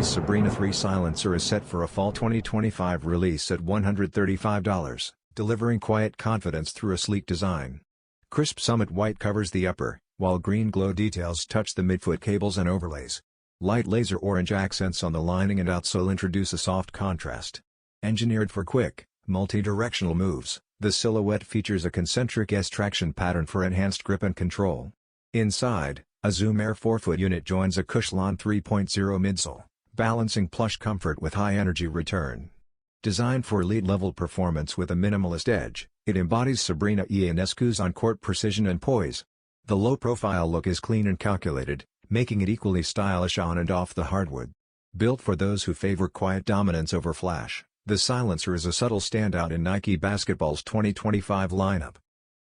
Nike's Sabrina 3 silencer is set for a fall 2025 release at $135, delivering quiet confidence through a sleek design. Crisp summit white covers the upper, while green glow details touch the midfoot cables and overlays. Light laser orange accents on the lining and outsole introduce a soft contrast. Engineered for quick, multi-directional moves, the silhouette features a concentric S-traction pattern for enhanced grip and control. Inside, a Zoom Air forefoot unit joins a Cushlon 3.0 midsole, balancing plush comfort with high-energy return. Designed for elite-level performance with a minimalist edge, it embodies Sabrina Ionescu's on-court precision and poise. The low-profile look is clean and calculated, making it equally stylish on and off the hardwood. Built for those who favor quiet dominance over flash, the silencer is a subtle standout in Nike Basketball's 2025 lineup.